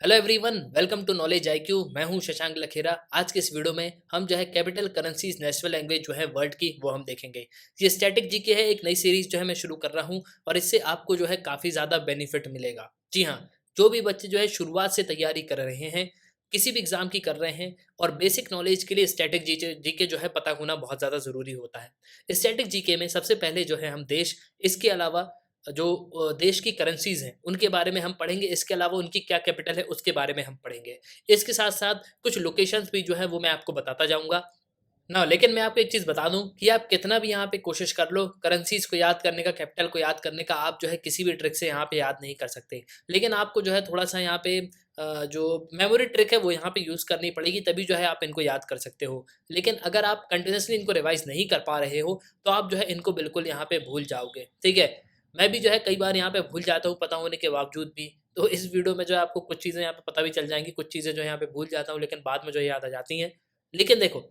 Hello everyone, welcome to knowledge IQ. मैं हूं शशांक लखेरा। आज के इस वीडियो में हम जो है कैपिटल करेंसीज नेशनल लैंग्वेज जो है वर्ल्ड की वो हम देखेंगे। ये स्टैटिक जीके है, एक नई सीरीज जो है मैं शुरू कर रहा हूं और इससे आपको जो है काफ़ी ज़्यादा बेनिफिट मिलेगा। जी हाँ, जो भी बच्चे जो है शुरुआत से तैयारी कर रहे हैं, किसी भी एग्जाम की कर रहे हैं और बेसिक नॉलेज के लिए स्टैटिक जीके जो है पता होना बहुत ज़्यादा ज़रूरी होता है। स्टैटिक जीके में सबसे पहले जो है हम देश, इसके अलावा जो देश की करेंसीज़ हैं, उनके बारे में हम पढ़ेंगे। इसके अलावा उनकी क्या कैपिटल है, उसके बारे में हम पढ़ेंगे। इसके साथ-साथ कुछ लोकेशंस भी जो है वो मैं आपको बताता जाऊँगा। ना लेकिन मैं आपको एक चीज़ बता दूँ कि आप कितना भी यहाँ पे कोशिश कर लो, करेंसीज़ को याद करने का, कैपिटल को याद करने का, आप जो है किसी भी ट्रिक से यहाँ पे याद नहीं कर सकते। लेकिन आपको जो है थोड़ा-सा यहाँ पे जो मेमोरी ट्रिक है वो यहाँ पे यूज़ करनी पड़ेगी, तभी जो है आप इनको याद कर सकते हो। लेकिन अगर आप कंटीन्यूअसली इनको रिवाइज़ नहीं कर पा रहे हो, तो आप जो है इनको बिल्कुल यहाँ पे भूल जाओगे, ठीक है? मैं भी जो है कई बार यहाँ पे भूल जाता हूँ पता होने के बावजूद भी। तो इस वीडियो में जो है आपको कुछ चीज़ें यहाँ पे पता भी चल जाएँगी, कुछ चीज़ें जो है यहाँ पे भूल जाता हूँ लेकिन बाद में जो है याद आ जाती हैं। लेकिन देखो,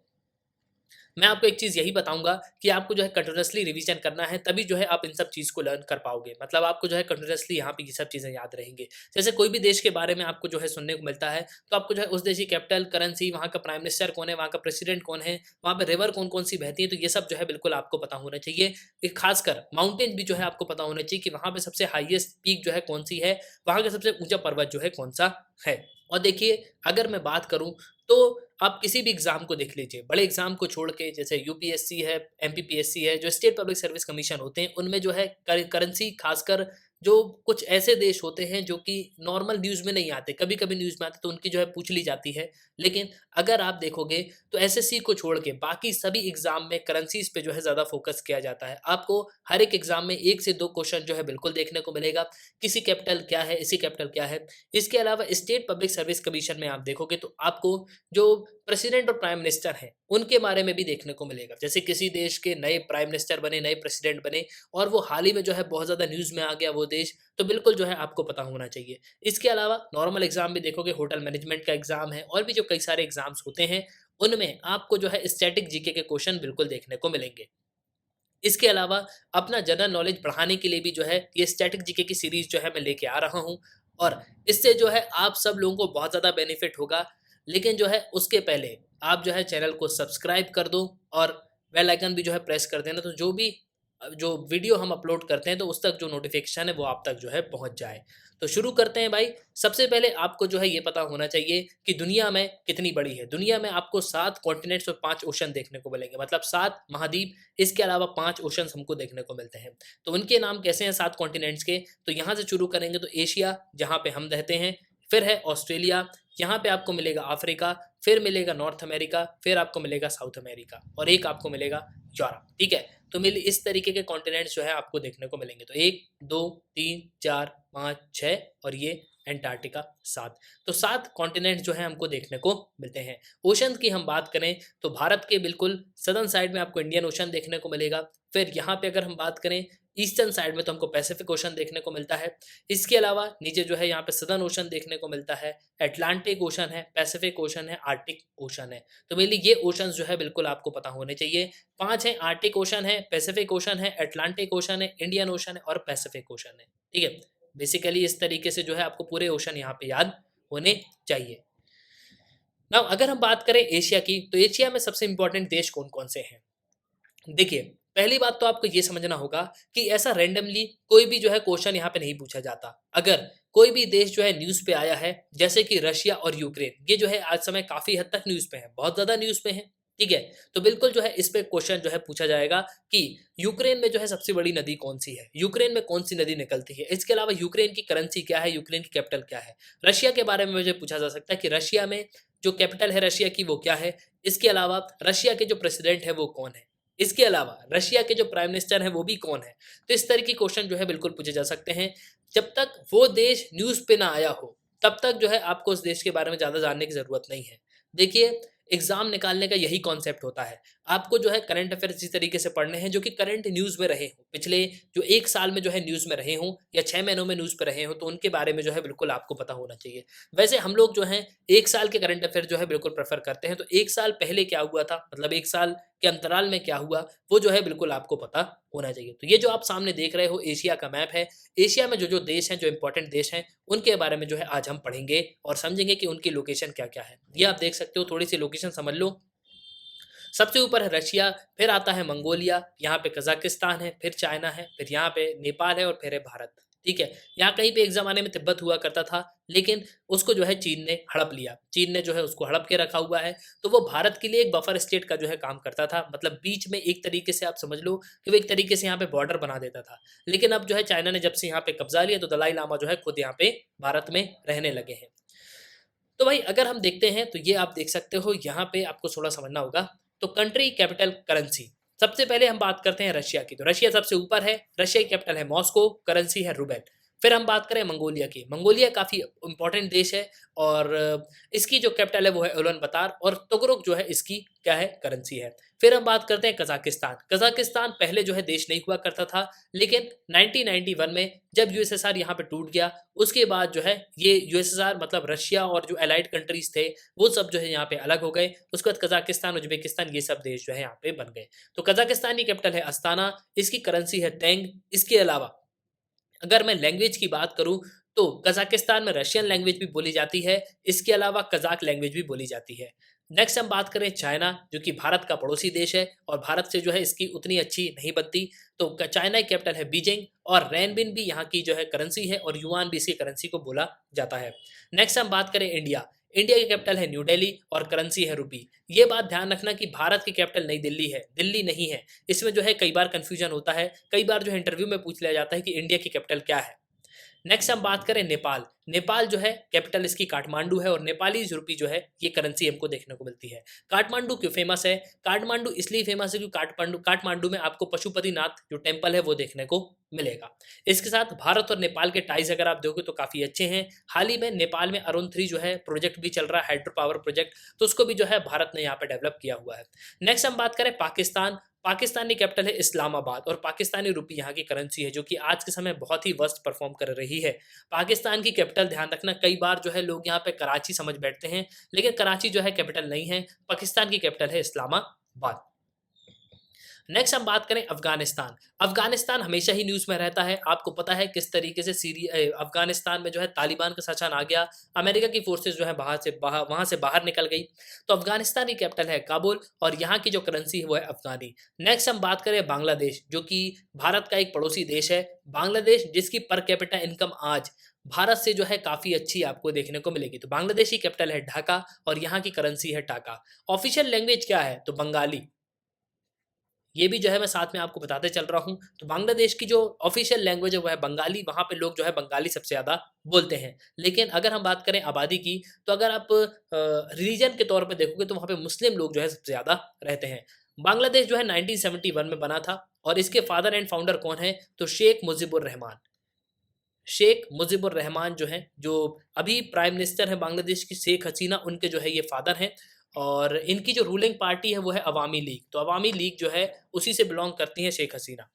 मैं आपको एक चीज़ यही बताऊँगा कि आपको जो है कंटीन्यूअसली रिवीजन करना है, तभी जो है आप इन सब चीज़ को लर्न कर पाओगे। मतलब आपको जो है कंटीन्यूअसली यहाँ पे ये सब चीज़ें याद रहेंगी। जैसे कोई भी देश के बारे में आपको जो है सुनने को मिलता है, तो आपको जो है उस देश की कैपिटल, करेंसी, वहाँ का प्राइम मिनिस्टर कौन है, वहाँ का प्रेसिडेंट कौन है, वहाँ पे रिवर कौन-कौन सी बहती है, तो ये सब जो है बिल्कुल आपको पता होना चाहिए। खासकर माउंटेन भी जो है आपको पता होना चाहिए कि वहाँ पे सबसे हाईएस्ट पीक जो है कौन-सी है, वहाँ का सबसे ऊँचा पर्वत जो है कौन-सा है। और देखिए, अगर मैं बात करूँ तो आप किसी भी एग्ज़ाम को देख लीजिए, बड़े एग्ज़ाम को छोड़ के, जैसे यूपीएससी है, एमपीपीएससी है, जो स्टेट पब्लिक सर्विस कमीशन होते हैं, उनमें जो है करेंसी, खासकर जो कुछ ऐसे देश होते हैं जो कि नॉर्मल न्यूज़ में नहीं आते, कभी-कभी न्यूज़ में आते तो उनकी जो है पूछ ली जाती है। लेकिन अगर आप देखोगे तो एसएससी को छोड़ के बाकी सभी एग्ज़ाम में करेंसीज़ पे जो है ज़्यादा फ़ोकस किया जाता है। आपको हर एक एग्ज़ाम में 1 से 2 क्वेश्चन जो है बिल्कुल देखने को मिलेगा, किसी कैपिटल क्या है, इसकी कैपिटल क्या है। इसके अलावा स्टेट पब्लिक सर्विस कमीशन में आप देखोगे तो आपको जो प्रेसिडेंट और प्राइम मिनिस्टर हैं, उनके बारे में भी देखने को मिलेगा। जैसे किसी देश के नए प्राइम मिनिस्टर बने, नए प्रेसिडेंट बने और वो हाल ही में जो है बहुत ज़्यादा न्यूज़ में आ गया वो देश, तो बिल्कुल जो है आपको पता होना चाहिए। इसके अलावा नॉर्मल एग्ज़ाम भी देखोगे, होटल मैनेजमेंट का एग्ज़ाम है और भी जो कई सारे एग्ज़ाम्स होते हैं, उनमें आपको जो है स्टैटिक जीके के क्वेश्चन बिल्कुल देखने को मिलेंगे। इसके अलावा अपना जनरल नॉलेज बढ़ाने के लिए भी जो है ये स्टैटिक जीके की सीरीज़ जो है मैं लेके आ रहा हूँ और इससे जो है आप सब लोगों को बहुत ज़्यादा बेनिफिट होगा। लेकिन जो है उसके पहले आप जो है चैनल को सब्सक्राइब कर दो और बेल आइकन भी जो है प्रेस कर देना, तो जो भी जो वीडियो हम अपलोड करते हैं तो उस तक जो नोटिफिकेशन है वो आप तक जो है पहुँच जाए। तो शुरू करते हैं भाई। सबसे पहले आपको जो है ये पता होना चाहिए कि दुनिया में कितनी बड़ी है। दुनिया में आपको 7 कॉन्टिनेंट्स और 5 ओशन देखने को मिलेंगे, मतलब 7 महाद्वीप, इसके अलावा 5 ओशंस हमको देखने को मिलते हैं। तो उनके नाम कैसे हैं 7 कॉन्टिनेंट्स के? तो यहाँ से शुरू करेंगे तो एशिया, जहाँ पे हम रहते हैं, फिर है ऑस्ट्रेलिया, यहाँ पे आपको मिलेगा अफ्रीका, फिर मिलेगा नॉर्थ अमेरिका, फिर आपको मिलेगा साउथ अमेरिका और एक आपको मिलेगा यूरोप, ठीक है? तो मिल इस तरीके के कॉन्टिनेंट्स जो है आपको देखने को मिलेंगे। तो 1, 2, 3, 4, 5, 6 और ये एंटार्क्टिका 7। तो 7 कॉन्टिनेंट्स जो है हमको देखने को मिलते हैं। ओशन की हम बात करें तो भारत के बिल्कुल सदर्न साइड में आपको इंडियन ओशन देखने को मिलेगा। फिर यहाँ पे अगर हम बात करें ईस्टर्न साइड में तो हमको पैसिफिक ओशन देखने को मिलता है। इसके अलावा नीचे जो है यहाँ पे सदर्न ओशन देखने को मिलता है, अटलांटिक ओशन है, पैसिफिक ओशन है, आर्कटिक ओशन है। तो मेनली ये ओशंस जो है बिल्कुल आपको पता होने चाहिए। 5 हैं, आर्कटिक ओशन है, पैसिफिक ओशन है, अटलांटिक ओशन है, इंडियन ओशन है और पैसिफिक ओशन है, ठीक है? बेसिकली इस तरीके से जो है आपको पूरे ओशन यहाँ पे याद होने चाहिए। नाउ अगर हम बात करें एशिया की, तो एशिया में सबसे इंपॉर्टेंट देश कौन-कौन से हैं? देखिए, पहली बात तो आपको ये समझना होगा कि ऐसा रैंडमली कोई भी जो है क्वेश्चन यहाँ पे नहीं पूछा जाता। अगर कोई भी देश जो है न्यूज़ पे आया है, जैसे कि रशिया और यूक्रेन, ये जो है आज समय काफ़ी हद तक न्यूज़ पे है, बहुत ज़्यादा न्यूज़ पे है, ठीक है? तो बिल्कुल जो है इस पे क्वेश्चन जो है पूछा जाएगा कि यूक्रेन में जो है सबसे बड़ी नदी कौन-सी है? यूक्रेन में कौन-सी नदी निकलती है? इसके अलावा यूक्रेन की करेंसी क्या है? यूक्रेन की कैपिटल क्या है? रशिया के बारे में मुझे पूछा जा सकता है कि रशिया में जो कैपिटल है रशिया की वो क्या है? इसके अलावा रशिया के जो प्रेसिडेंट है वो कौन है? इसके अलावा रशिया के जो प्राइम मिनिस्टर हैं वो भी कौन है? तो इस तरह के क्वेश्चन जो है बिल्कुल पूछे जा सकते हैं। जब तक वो देश न्यूज़ पे ना आया हो, तब तक जो है आपको उस देश के बारे में ज़्यादा जानने की ज़रूरत नहीं है। देखिए, एग्ज़ाम निकालने का यही कॉन्सेप्ट होता है। आपको जो है करंट अफेयर्स इसी तरीके से पढ़ने हैं जो कि करंट न्यूज़ में रहे हों। पिछले जो 1 साल में जो है न्यूज़ में रहे हों या 6 महीनों में न्यूज़ पे रहे हों, तो उनके बारे में जो है बिल्कुल आपको पता होना चाहिए। वैसे हम लोग जो हैं 1 साल के करंट अफेयर जो है बिल्कुल प्रेफ़र करते हैं। तो 1 साल पहले क्या हुआ था? मतलब 1 साल कि अंतराल में क्या हुआ, वो जो है बिल्कुल आपको पता होना चाहिए। तो ये जो आप सामने देख रहे हो एशिया का मैप है। एशिया में जो-जो देश हैं, जो इम्पोर्टेंट देश हैं, उनके बारे में जो है आज हम पढ़ेंगे और समझेंगे कि उनकी लोकेशन क्या-क्या है। ये आप देख सकते हो, थोड़ी-सी लोकेशन समझ लो। सबसे ऊपर है रशिया, फिर आता है मंगोलिया, यहाँ पे कज़ाकिस्तान है, फिर चाइना है, फिर यहाँ पे नेपाल है और फिर है भारत। ठीक है? यहाँ कहीं पे एक ज़माने में तिब्बत हुआ करता था, लेकिन उसको जो है चीन ने हड़प लिया। चीन ने जो है उसको हड़प के रखा हुआ है, तो वो भारत के लिए एक बफर स्टेट का जो है काम करता था। मतलब बीच में एक तरीके से आप समझ लो कि वो एक तरीके से यहाँ पे बॉर्डर बना देता था। लेकिन अब जो है चाइना ने जब से यहाँ पे कब्ज़ा लिया, तो दलाई लामा जो है खुद यहाँ पे भारत में रहने लगे हैं। तो भाई अगर हम देखते हैं तो ये आप देख सकते हो, यहाँ पे आपको थोड़ा समझना होगा। तो कंट्री कैपिटल करेंसी, सबसे पहले हम बात करते हैं रशिया की। तो रशिया सबसे ऊपर है, रशिया की कैपिटल है मॉस्को, करेंसी है रूबेल। फिर हम बात करें मंगोलिया की। मंगोलिया काफ़ी इंपॉर्टेंट देश है और इसकी जो कैपिटल है वो है उलान बतार और तुगरुक जो है इसकी क्या है, करेंसी है। फिर हम बात करते हैं कजाकिस्तान। कजाकिस्तान पहले जो है देश नहीं हुआ करता था, लेकिन 1991 में जब यूएसएसआर यहाँ पे टूट गया, उसके बाद जो है ये यूएसएसआर मतलब रशिया और जो एलाइड कंट्रीज थे, वो सब जो है यहाँ पे अलग हो गए। उसके बाद कजाकिस्तान, उज्बेकिस्तान, ये सब देश जो है यहाँ पे बन गए। तो कजाकिस्तान की कैपिटल है अस्ताना, इसकी करेंसी है तेंग। इसके अलावा अगर मैं लैंग्वेज की बात करूँ, तो कज़ाकिस्तान में रशियन लैंग्वेज भी बोली जाती है, इसके अलावा कज़ाक लैंग्वेज भी बोली जाती है। नेक्स्ट हम बात करें चाइना, जो कि भारत का पड़ोसी देश है और भारत से जो है इसकी उतनी अच्छी नहीं बनती। तो चाइना की कैपिटल है बीजिंग और रेनबिन भी यहाँ की जो है करेंसी है और युआन भी इसकी करेंसी को बोला जाता है। नेक्स्ट हम बात करें इंडिया। इंडिया की कैपिटल है न्यू दिल्ली और करेंसी है रुपी। ये बात ध्यान रखना कि भारत की कैपिटल नई दिल्ली है, दिल्ली नहीं है। इसमें जो है कई बार कंफ्यूजन होता है, कई बार जो है इंटरव्यू में पूछ लिया जाता है कि इंडिया की कैपिटल क्या है। नेक्स्ट हम बात करें नेपाल। नेपाल जो है कैपिटल इसकी काठमांडू है और नेपाली रुपी जो है ये करेंसी हमको देखने को मिलती है। काठमांडू क्यों फेमस है? काठमांडू इसलिए फेमस है क्योंकि काठमांडू काठमांडू में आपको पशुपतिनाथ जो टेम्पल है वो देखने को मिलेगा। इसके साथ भारत और नेपाल के टाइज अगर आप देखोगे तो काफ़ी अच्छे हैं। हाल ही में नेपाल में अरुण 3 जो है प्रोजेक्ट भी चल रहा है, हाइड्रो पावर प्रोजेक्ट, तो उसको भी जो है भारत ने यहाँ पे डेवलप किया हुआ है। नेक्स्ट हम बात करें पाकिस्तान। पाकिस्तानी कैपिटल है इस्लामाबाद और पाकिस्तानी रुपी यहाँ की करेंसी है, जो कि आज के समय बहुत ही वर्स्ट परफॉर्म कर रही है। पाकिस्तान की कैपिटल ध्यान रखना, कई बार जो है लोग यहाँ पे कराची समझ बैठते हैं, लेकिन कराची जो है कैपिटल नहीं है। पाकिस्तान की कैपिटल है इस्लामाबाद। नेक्स्ट हम बात करें अफगानिस्तान। अफगानिस्तान हमेशा ही न्यूज़ में रहता है। आपको पता है किस तरीके से अफगानिस्तान में जो है तालिबान का शासन आ गया, अमेरिका की फोर्सेस जो है वहाँ से बाहर निकल गई। तो अफगानिस्तान की कैपिटल है काबुल और यहाँ की जो करेंसी है वो है अफगानी। नेक्स्ट हम बात करें बांग्लादेश, जो कि भारत का एक पड़ोसी देश है। बांग्लादेश जिसकी पर कैपिटा इनकम आज भारत से जो है काफ़ी अच्छी आपको देखने को मिलेगी। तो बांग्लादेश की कैपिटल है ढाका और यहाँ की करेंसी है टाका। ऑफिशियल लैंग्वेज क्या है? तो बंगाली। ये भी जो है मैं साथ में आपको बताते चल रहा हूँ। तो बांग्लादेश की जो ऑफ़िशियल लैंग्वेज है वो है बंगाली, वहाँ पे लोग जो है बंगाली सबसे ज़्यादा बोलते हैं। लेकिन अगर हम बात करें आबादी की, तो अगर आप रिलीजन के तौर पे देखोगे तो वहाँ पे मुस्लिम लोग जो है सबसे ज़्यादा रहते हैं। बांग्लादेश जो है 1971 में बना था और इसके फादर एंड फाउंडर कौन हैं? तो शेख मुजीबुर रहमान। शेख मुजीबुर रहमान जो हैं, जो अभी प्राइम मिनिस्टर हैं बांग्लादेश की, शेख हसीना, उनके जो है ये फादर हैं। और इनकी जो रूलिंग पार्टी है वो है अवामी लीग। तो अवामी लीग जो है उसी से बिलोंग करती हैं शेख हसीना।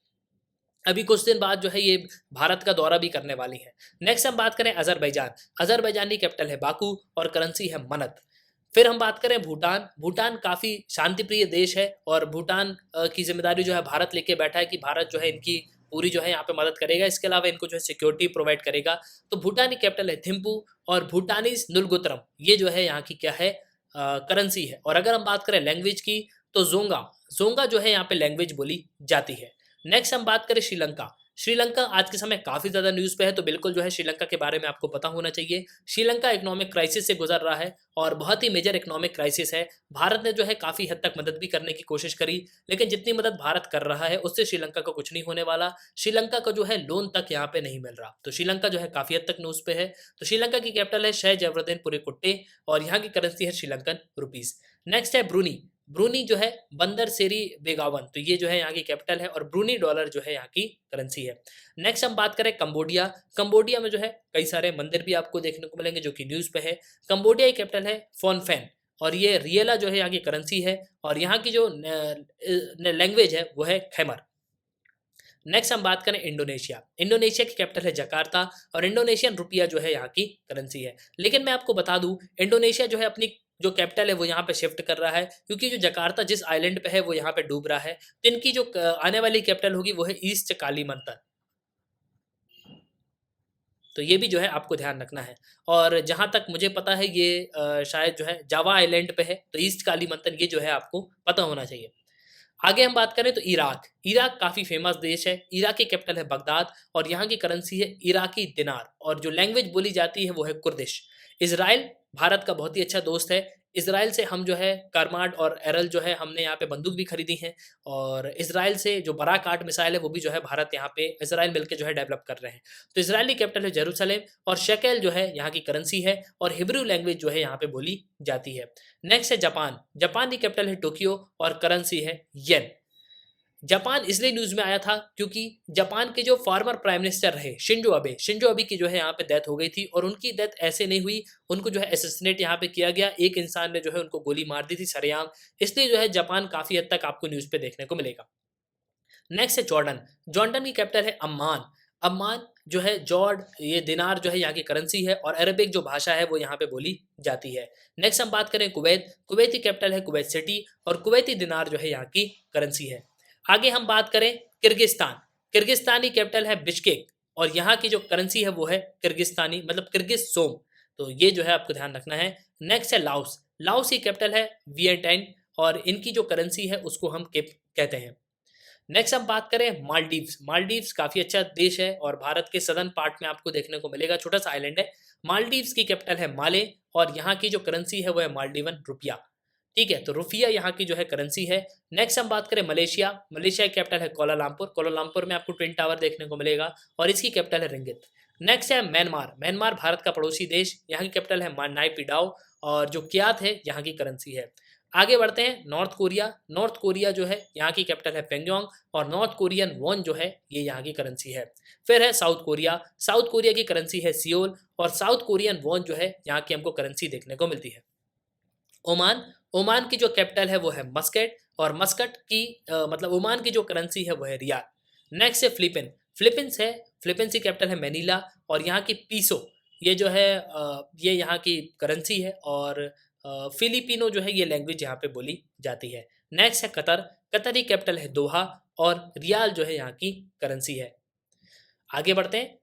अभी कुछ दिन बाद जो है ये भारत का दौरा भी करने वाली हैं। नेक्स्ट हम बात करें अज़रबैजान। अज़रबैजान की कैपिटल है बाकू और करेंसी है मनत। फिर हम बात करें भूटान। भूटान काफ़ी शांतिप्रिय देश है और भूटान की ज़िम्मेदारी जो है भारत लेके बैठा है कि भारत जो है इनकी पूरी जो है यहाँ पे मदद करेगा। इसके अलावा इनको जो है सिक्योरिटी प्रोवाइड करेगा। तो भूटान की कैपिटल है थिम्पू और भूटानीज़ नुल्गुतरम, ये जो है यहाँ की क्या है, करेंसी है। और अगर हम बात करें लैंग्वेज की, तो जोंगा जोंगा जो है यहाँ पे लैंग्वेज बोली जाती है। नेक्स्ट हम बात करें श्रीलंका। श्रीलंका आज के समय काफ़ी ज़्यादा न्यूज़ पे है, तो बिल्कुल जो है श्रीलंका के बारे में आपको पता होना चाहिए। श्रीलंका इकोनॉमिक क्राइसिस से गुजर रहा है और बहुत ही मेजर इकोनॉमिक क्राइसिस है। भारत ने जो है काफ़ी हद तक मदद भी करने की कोशिश करी, लेकिन जितनी मदद भारत कर रहा है उससे श्रीलंका को कुछ नहीं होने वाला। श्रीलंका को जो है लोन तक यहाँ पे नहीं मिल रहा, तो श्रीलंका जो है काफ़ी हद तक न्यूज़ पे है। तो श्रीलंका की कैपिटल है शह जवरदीन पुरीकुट्टे और यहाँ की करेंसी है श्रीलंकन रुपीज़। नेक्स्ट है ब्रूनी। ब्रूनी जो है बंदर सेरी बेगावन, तो ये जो है यहाँ की कैपिटल है और ब्रूनी डॉलर जो है यहाँ की करेंसी है। नेक्स्ट हम बात करें कंबोडिया। कंबोडिया में जो है कई सारे मंदिर भी आपको देखने को मिलेंगे जो कि न्यूज़ पे है। कंबोडिया की कैपिटल है फोनफेन और ये रियला जो है यहाँ की करेंसी है और यहाँ की जो लैंग्वेज है वो है खैमर। नेक्स्ट हम बात करें इंडोनेशिया। इंडोनेशिया की कैपिटल है जकार्ता और इंडोनेशियन रुपया जो है यहाँ की करेंसी है। लेकिन मैं आपको बता दूं, इंडोनेशिया जो है अपनी जो कैपिटल है वो यहाँ पे शिफ्ट कर रहा है, क्योंकि जो जकार्ता जिस आइलैंड पे है वो यहाँ पे डूब रहा है। तो इनकी जो आने वाली कैपिटल होगी वो है ईस्ट कालीमंतन। तो ये भी जो है आपको ध्यान रखना है। और जहाँ तक मुझे पता है ये शायद जो है जावा आइलैंड पे है, तो ईस्ट कालीमंतन ये जो है आपको पता होना चाहिए। आगे हम बात करें तो इराक। इराक काफ़ी फेमस देश है। इराक की कैपिटल है बगदाद और यहाँ की करेंसी है इराकी दिनार और जो लैंग्वेज बोली जाती है वो है कुर्दिश। इज़राइल भारत का बहुत ही अच्छा दोस्त है। इज़राइल से हम जो है कारमाड और एरल जो है हमने यहाँ पे बंदूक भी खरीदी है और इज़राइल से जो बराक 8 मिसाइल है वो भी जो है भारत यहाँ पे इज़राइल मिलकर जो है डेवलप कर रहे हैं। तो इज़राइली कैपिटल है जेरूसलेम और शेकेल जो है यहाँ की करेंसी है और हिब्रू लैंग्वेज जो है यहाँ पे बोली जाती है। नेक्स्ट है जापान। जापान की कैपिटल है टोक्यो और करेंसी है येन। जापान इसलिए न्यूज़ में आया था क्योंकि जापान के जो फॉर्मर प्राइम मिनिस्टर रहे शिंजो अबे की जो है यहाँ पे डेथ हो गई थी और उनकी डेथ ऐसे नहीं हुई, उनको जो है असैसिनेट यहाँ पे किया गया। एक इंसान ने जो है उनको गोली मार दी थी सरेआम, इसलिए जो है जापान काफ़ी हद तक आपको न्यूज़ पे देखने को मिलेगा। नेक्स्ट है जॉर्डन। जॉर्डन की कैपिटल है अम्मान। अम्मान जो है जॉर्ड ये दिनार जो है यहाँ की करेंसी है और अरबिक जो भाषा है वो यहाँ पे बोली जाती है। नेक्स्ट हम बात करें कुवैत। कुवैत की कैपिटल है कुवैत सिटी और कुवैती दिनार जो है यहाँ की करेंसी है। आगे हम बात करें किर्गिस्तान। किर्गिस्तान की कैपिटल है बिश्केक और यहाँ की जो करेंसी है वो है किर्गिस्तानी मतलब किर्गिज सोम। तो ये जो है आपको ध्यान रखना है। नेक्स्ट है लाओस। लाओस की कैपिटल है वियेटाइन और इनकी जो करेंसी है उसको हम केप कहते हैं। नेक्स्ट हम बात करें मालदीव्स। मालदीव्स काफ़ी अच्छा देश है और भारत के सदर्न पार्ट में आपको देखने को मिलेगा, छोटा सा आइलैंड है। मालदीव्स की कैपिटल है माले और यहाँ की जो करेंसी है वो है मालदीवन रुपया। ठीक है, तो रुपया यहाँ की जो है करेंसी है। नेक्स्ट हम बात करें मलेशिया। मलेशिया की कैपिटल है कोलालमपुर। कोलालमपुर में आपको ट्विन टावर देखने को मिलेगा और इसकी कैपिटल है रिंगित। नेक्स्ट है म्यांमार। म्यांमार भारत का पड़ोसी देश, यहाँ की कैपिटल है नाइपिडाओ और जो क्यात है यहाँ की करेंसी है। आगे बढ़ते हैं नॉर्थ कोरिया। नॉर्थ कोरिया जो है यहाँ की कैपिटल है पेंगयोंग और नॉर्थ कोरियन वॉन जो है ये यहाँ की करेंसी है। फिर है साउथ कोरिया। साउथ कोरिया की करेंसी है सियोल और साउथ कोरियन वॉन जो है यहाँ की हमको करेंसी देखने को मिलती है। ओमान। ओमान की जो कैपिटल है वो है मस्कट और मस्कट की मतलब ओमान की जो करेंसी है वो है रियाल। नेक्स्ट है फिलिपिन। फिलिपींस है, फिलिपींस की कैपिटल है मैनीला और यहाँ की पीसो ये जो है ये यहाँ की करेंसी है और फिलिपिनो जो है ये लैंग्वेज यहाँ पे बोली जाती है। नेक्स्ट है कतर। कतर की कैपिटल है दोहा और रियाल जो है यहाँ की करेंसी है। आगे बढ़ते हैं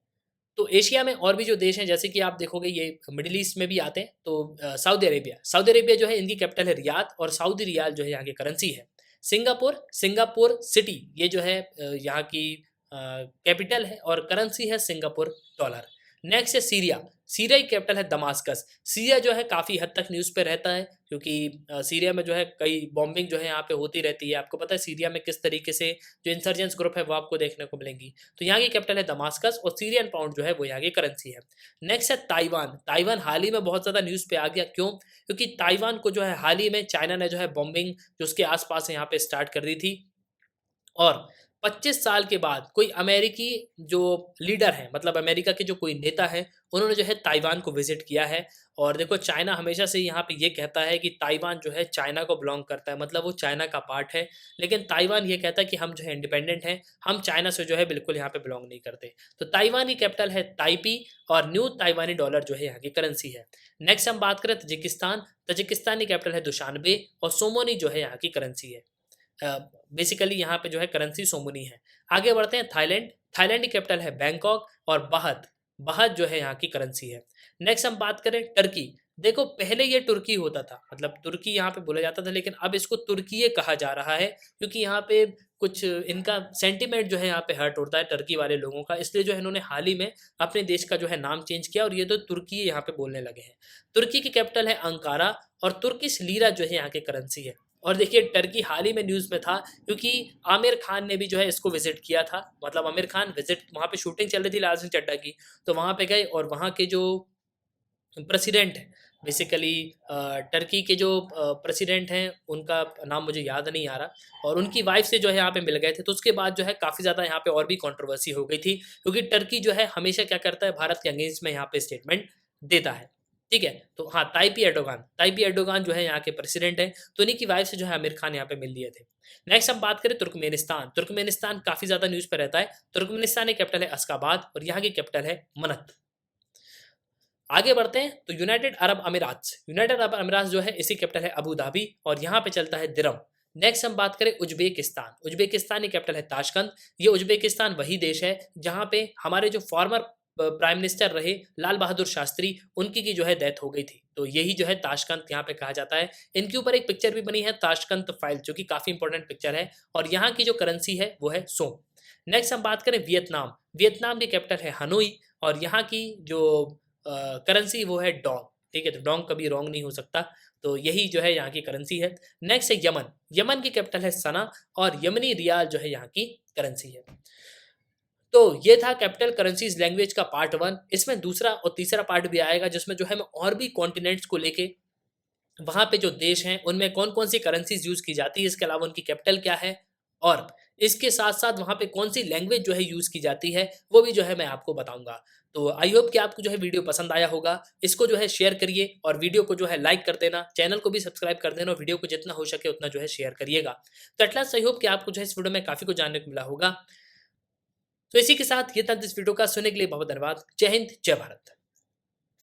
तो एशिया में और भी जो देश हैं जैसे कि आप देखोगे ये मिडिल ईस्ट में भी आते हैं, तो सऊदी अरेबिया। सऊदी अरेबिया जो है इनकी कैपिटल है रियाद और सऊदी रियाल जो है यहाँ की करेंसी है। सिंगापुर। सिंगापुर सिटी ये जो है यहाँ की कैपिटल है और करेंसी है सिंगापुर डॉलर। नेक्स्ट है सीरिया। सीरिया की कैपिटल है दमास्कस। सीरिया जो है काफ़ी हद तक न्यूज़ पे रहता है क्योंकि सीरिया में जो है कई बॉम्बिंग जो है यहाँ पे होती रहती है। आपको पता है सीरिया में किस तरीके से जो इंसर्जेंस ग्रुप है वो आपको देखने को मिलेंगी। तो यहाँ की कैपिटल है दमास्कस और सीरियन पाउंड जो है वो यहाँ की करेंसी है। नेक्स्ट है ताइवान। ताइवान हाल ही में बहुत ज़्यादा न्यूज़ पे आ गया, क्यों? क्योंकि ताइवान को जो है हाल ही में चाइना ने जो है बॉम्बिंग जो उसके आसपास यहाँ पे स्टार्ट कर दी थी और 25 साल के बाद कोई अमेरिकी जो लीडर है मतलब अमेरिका के जो कोई नेता है उन्होंने जो है ताइवान को विजिट किया है। और देखो चाइना हमेशा से यहाँ पे ये कहता है कि ताइवान जो है चाइना को बिलोंग करता है, मतलब वो चाइना का पार्ट है। लेकिन ताइवान ये कहता है कि हम जो है इंडिपेंडेंट हैं, हम चाइना से जो है बिल्कुल यहाँ पे बिलोंग नहीं करते। तो ताइवान की कैपिटल है ताइपी और न्यू ताइवानी डॉलर जो है यहाँ की करेंसी है। नेक्स्ट हम बात करें तजिकिस्तान। तजिकिस्तान की कैपिटल है दुशानबे और सोमोनी जो है यहाँ की करेंसी है। बेसिकली यहाँ पे जो है करेंसी सोमुनी है। आगे बढ़ते हैं थाईलैंड। थाईलैंड की कैपिटल है बैंकॉक और बाहत। बाहत जो है यहाँ की करेंसी है। नेक्स्ट हम बात करें टर्की। देखो पहले ये तुर्की होता था, मतलब तुर्की यहाँ पे बोला जाता था, लेकिन अब इसको तुर्कीये कहा जा रहा है क्योंकि यहाँ पे कुछ इनका सेंटिमेंट जो है यहाँ पे हर्ट होता है टर्की वाले लोगों का, इसलिए जो है इन्होंने हाल ही में अपने देश का जो है नाम चेंज किया और ये तो तुर्की यहाँ पे बोलने लगे हैं। तुर्की की कैपिटल है अंकारा और तुर्किश लीरा जो है यहाँ की करेंसी है। और देखिए टर्की हाल ही में न्यूज़ में था क्योंकि आमिर खान ने भी जो है इसको विजिट किया था, मतलब आमिर खान विजिट वहाँ पे शूटिंग चल रही थी लाल सिंह चड्ढा की, तो वहाँ पे गए और वहाँ के जो प्रेसिडेंट है बेसिकली टर्की के जो प्रेसिडेंट हैं उनका नाम मुझे याद नहीं आ रहा और उनकी वाइफ से जो है यहाँ पे मिल गए थे। तो उसके बाद जो है काफ़ी ज़्यादा यहाँ पे और भी कंट्रोवर्सी हो गई थी क्योंकि टर्की जो है हमेशा क्या करता है भारत के अगेंस्ट में यहाँ पे स्टेटमेंट देता है। ठीक है, तो हाँ ताइपी एर्डोगान जो है यहाँ के प्रेसिडेंट हैं, तो इन्हीं की वाइफ से जो है आमिर खान यहाँ पे मिल लिए थे। नेक्स्ट हम बात करें तुर्कमेनिस्तान। तुर्कमेनिस्तान काफ़ी ज़्यादा न्यूज़ पे रहता है। तुर्कमेनिस्तान की कैपिटल है अशगाबाद और यहाँ की कैपिटल है मनत। आगे बढ़ते हैं तो यूनाइटेड अरब अमीरात जो है इसी कैपिटल है अबू धाबी और यहाँ पे चलता है दिरहम। नेक्स्ट हम बात करें उज्बेकिस्तान की कैपिटल है ताशकंद। ये उज्बेकिस्तान वही देश है जहाँ पे हमारे जो फॉर्मर प्राइम मिनिस्टर रहे लाल बहादुर शास्त्री, उनकी की जो है डेथ हो गई थी, तो यही जो है ताशकंद यहाँ पे कहा जाता है। इनके ऊपर एक पिक्चर भी बनी है ताशकंद फाइल, जो कि काफी इंपॉर्टेंट पिक्चर है, और यहाँ की जो करेंसी है वो है सोम। नेक्स्ट हम बात करें वियतनाम की कैपिटल है हनोई और यहाँ की जो करेंसी वो है डोंग। ठीक है, तो डोंग कभी रॉन्ग नहीं हो सकता, तो यही जो है यहाँ की करेंसी है। नेक्स्ट है यमन की कैपिटल है सना और यमनी रियाल जो है यहाँ की करेंसी है। तो ये था कैपिटल करेंसीज लैंग्वेज का पार्ट 1। इसमें दूसरा और तीसरा पार्ट भी आएगा जिसमें जो है मैं और भी कॉन्टिनेंट्स को लेके वहाँ पे जो देश हैं उनमें कौन-कौन सी करेंसीज़ यूज़ की जाती है, इसके अलावा उनकी कैपिटल क्या है और इसके साथ-साथ वहाँ पे कौन-सी लैंग्वेज जो है यूज़ की जाती है, वो भी जो है मैं आपको बताऊँगा। तो आई होप कि आपको जो है वीडियो पसंद आया होगा। इसको जो है शेयर करिए और वीडियो को जो है लाइक कर देना, चैनल को भी सब्सक्राइब कर देना और वीडियो को जितना हो सके उतना जो है शेयर करिएगा। तो एट लास्ट आई होप कि आपको जो है इस वीडियो में काफ़ी कुछ जानने को मिला होगा। तो इसी के साथ ये था इस वीडियो का। सुनने के लिए बहुत धन्यवाद। जय हिंद, जय भारत।